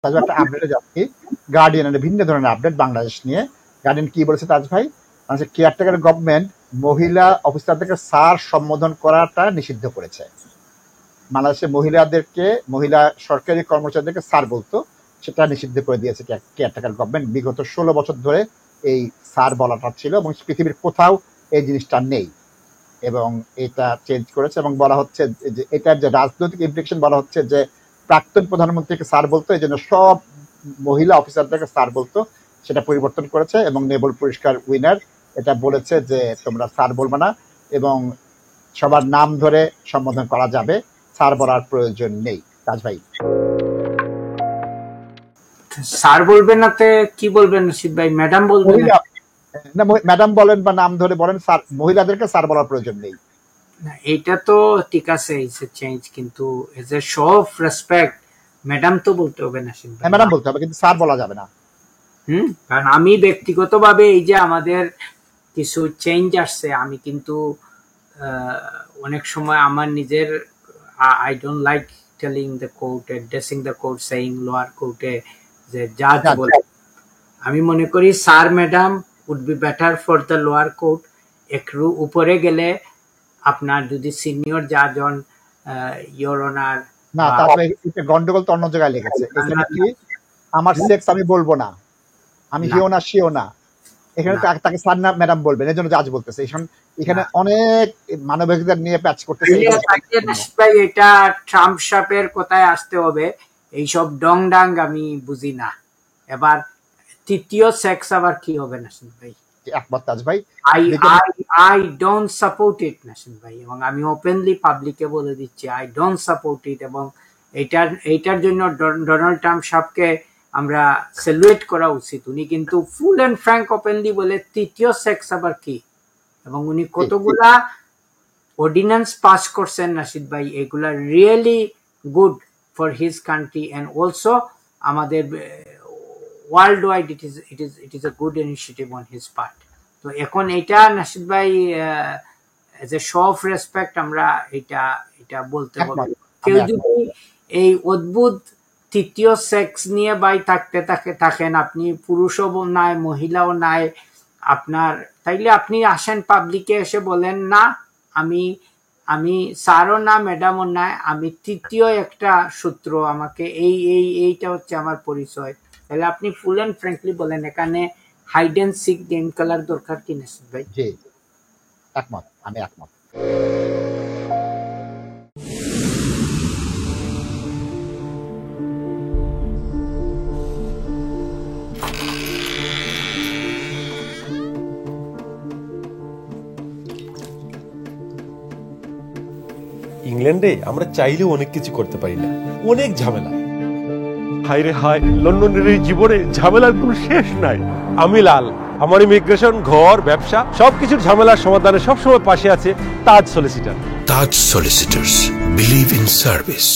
তাজ একটা আপডেটে যাচ্ছি, গার্ডিয়ানের ভিন্ন ধরনের আপডেট বাংলাদেশ নিয়ে। গার্ডিয়ান কি বলেছে তাজ ভাই? মানে কেয়ারটেকার গভর্নমেন্ট মহিলা অফিসারদেরকে স্যার সম্বোধন করাটা নিষিদ্ধ করেছে। বাংলাদেশে মহিলা সরকারি কর্মচারীদেরকে স্যার বলতো, সেটা নিষিদ্ধ করে দিয়েছে কেয়ারটেকার গভর্নমেন্ট। বিগত 16 বছর ধরে এই স্যার বলাটা ছিল এবং পৃথিবীর কোথাও এই জিনিসটা নেই, এবং এটা চেঞ্জ করেছে। এবং বলা হচ্ছে যে এটার যে রাজনৈতিক ইমপ্লিকেশন, বলা হচ্ছে যে প্রাক্তন প্রধানমন্ত্রীকে স্যার বলতো, এই জন্য সব মহিলা অফিসারদেরকে স্যার বলতো, সেটা পরিবর্তন করেছে। এবং নোবেল পুরস্কার উইনার এটা বলেছে যে তোমরা স্যার বলবে না এবং সবার নাম ধরে সম্বোধন করা যাবে, স্যার বলার প্রয়োজন নেই। তাজ ভাই স্যার বলবেন না তে কি বলবেন নসিব ভাই? ম্যাডাম বলবেন না, ম্যাডাম বলেন বা নাম ধরে বলেন, স্যার মহিলাদেরকে স্যার বলার প্রয়োজন নেই। এটা তো ঠিক আছে, ইটস এ চেঞ্জ, কিন্তু age a show of respect madam তো বলতে হবে নসিব ভাই। ম্যাডাম বলতে হবে, কিন্তু স্যার বলা যাবে না। কারণ আমি ব্যক্তিগতভাবে এই যে আমাদের কিছু চেঞ্জ আসছে, আমি কিন্তু অনেক সময় আমার নিজের I don't like telling the court, addressing the court, saying lower কোর্টে যে জাজ বলে। আমি মনে করি sir madam would be better for the lower court. একটু উপরে গেলে আপনার যদি সিনিয়র জাজ হন, ইয়োর অনার, না তারপরে গন্ডগোল তো অন্য জায়গায় লেগেছে। এখানে কি আমার সেক্স আমি বলবো না, আমি হিও না শিও না, এখানে তাকে স্যার না ম্যাডাম বলবেন, এর জন্য জাজ বলতেছে। এখানে অনেক মানবাধিকার নিয়ে প্যাচ করতেছে। এটা ট্রাম্প সাপের কথায় আসতে হবে, এইসব ডং ডাং আমি বুঝি না। এবার তৃতীয় সেক্স আবার কি হবে নাসিম ভাই? একমত তাজ ভাই, আই ডোন্ট সাপোর্ট ইট নাসিম ভাই, এবং আমি ওপেনলি পাবলিকে বলে দিচ্ছি আই ডোন্ট সাপোর্ট ইট। এবং এইটার জন্য ডোনাল্ড ট্রাম্প সাহেবকে আমরা সেলিব্রেট করা উচিত। উনি কিন্তু ফুল এন্ড ফ্র্যাঙ্ক ওপেনলি বলে তৃতীয় সেক্স আবার কি, এবং উনি কতগুলা অর্ডিন্যান্স পাস করছেন নাসিদ ভাই, এগুলা really good for his country and also আমাদের worldwide it is a good initiative on his part. তো এখন এটা নাসিদ ভাই as a show of respect আমরা এটা বলতে হবে। কেউ যদি এই অদ্ভুত তৃতীয় সেক্স নিয়ে ভাই থাকেন, আপনি পুরুষও নাই মহিলাও নাই আপনার, তাইলে আপনি আসেন পাবলিকে এসে বলেন না আমি স্যারও না ম্যাডামও না, আমি তৃতীয় একটা সূত্র, আমাকে এইটা হচ্ছে আমার পরিচয়। তাহলে আপনি ফুল এন্ড ফ্র্যাঙ্কলি বলেন, এখানে হাইড এন্ড সিক গেম খেলার দরকার কি নাসিব ভাই? জি একমত, আমি একমত। ইংল্যান্ডে আমরা চাইলেও অনেক কিছু করতে পারি না, অনেক ঝামেলা। হায় রে হায়, লন্ডনের এই জীবনে ঝামেলার কোনো শেষ নাই। আমি লাল, আমার ইমিগ্রেশন, ঘর, ব্যবসা সবকিছুর ঝামেলার সমাধানে সবসময় পাশে আছে Taj solicitor. Taj solicitors, believe in service.